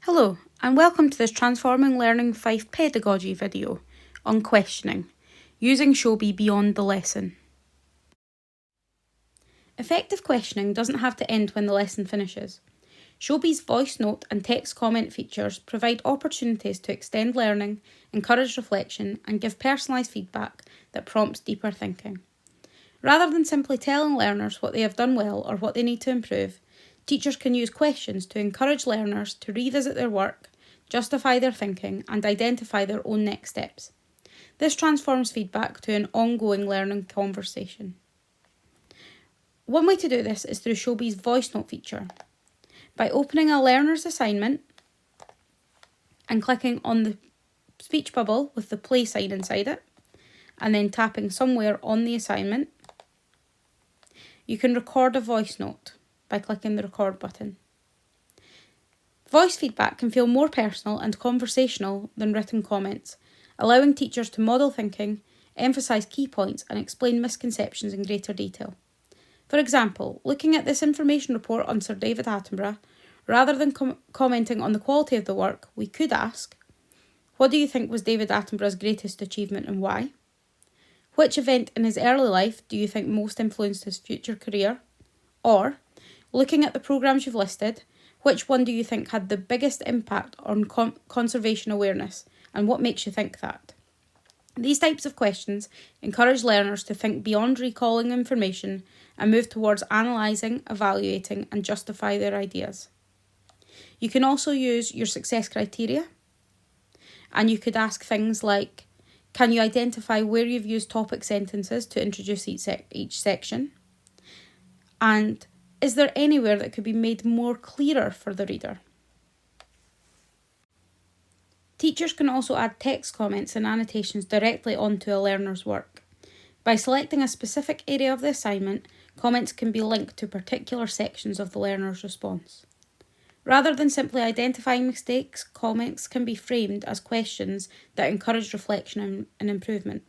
Hello, and welcome to this Transforming Learning Fife pedagogy video on questioning, using Showbie beyond the lesson. Effective questioning doesn't have to end when the lesson finishes. Showbie's voice note and text comment features provide opportunities to extend learning, encourage reflection, and give personalised feedback that prompts deeper thinking. Rather than simply telling learners what they have done well or what they need to improve, teachers can use questions to encourage learners to revisit their work, justify their thinking, and identify their own next steps. This transforms feedback to an ongoing learning conversation. One way to do this is through Showbie's voice note feature. By opening a learner's assignment and clicking on the speech bubble with the play sign inside it, and then tapping somewhere on the assignment, you can record a voice note by clicking the record button. Voice feedback can feel more personal and conversational than written comments, allowing teachers to model thinking, emphasise key points, and explain misconceptions in greater detail. For example, looking at this information report on Sir David Attenborough, rather than commenting on the quality of the work, we could ask, what do you think was David Attenborough's greatest achievement and why? Which event in his early life do you think most influenced his future career? Or, looking at the programmes you've listed, which one do you think had the biggest impact on conservation awareness, and what makes you think that? These types of questions encourage learners to think beyond recalling information and move towards analysing, evaluating, and justify their ideas. You can also use your success criteria, and you could ask things like, can you identify where you've used topic sentences to introduce each section? And is there anywhere that could be made more clearer for the reader? Teachers can also add text comments and annotations directly onto a learner's work. By selecting a specific area of the assignment, comments can be linked to particular sections of the learner's response. Rather than simply identifying mistakes, comments can be framed as questions that encourage reflection and improvement.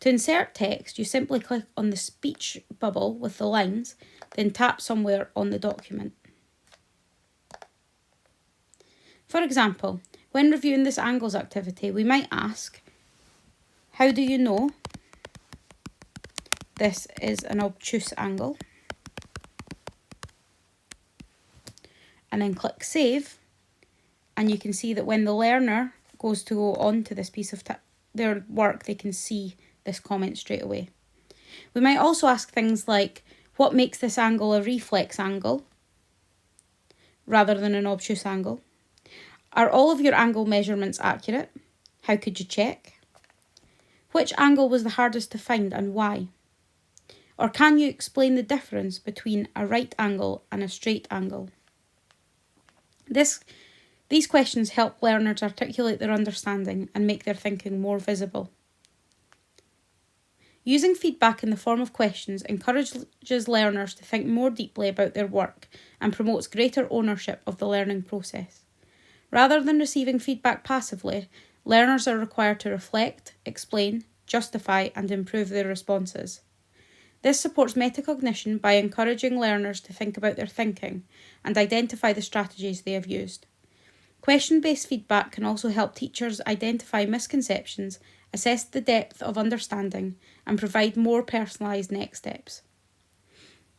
To insert text, you simply click on the speech bubble with the lines, then tap somewhere on the document. For example, when reviewing this angles activity, we might ask, how do you know this is an obtuse angle? And then click save, and you can see that when the learner goes to go on to this piece of their work, they can see this comment straight away. We might also ask things like, what makes this angle a reflex angle rather than an obtuse angle? Are all of your angle measurements accurate? How could you check? Which angle was the hardest to find and why? Or can you explain the difference between a right angle and a straight angle? These questions help learners articulate their understanding and make their thinking more visible. Using feedback in the form of questions encourages learners to think more deeply about their work and promotes greater ownership of the learning process. Rather than receiving feedback passively, learners are required to reflect, explain, justify, and improve their responses. This supports metacognition by encouraging learners to think about their thinking and identify the strategies they have used. Question-based feedback can also help teachers identify misconceptions, assess the depth of understanding, and provide more personalised next steps.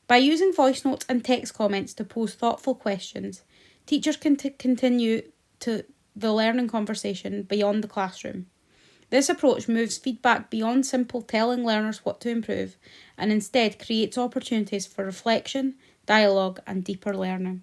By using voice notes and text comments to pose thoughtful questions, teachers can continue to the learning conversation beyond the classroom. This approach moves feedback beyond simple telling learners what to improve and instead creates opportunities for reflection, dialogue, and deeper learning.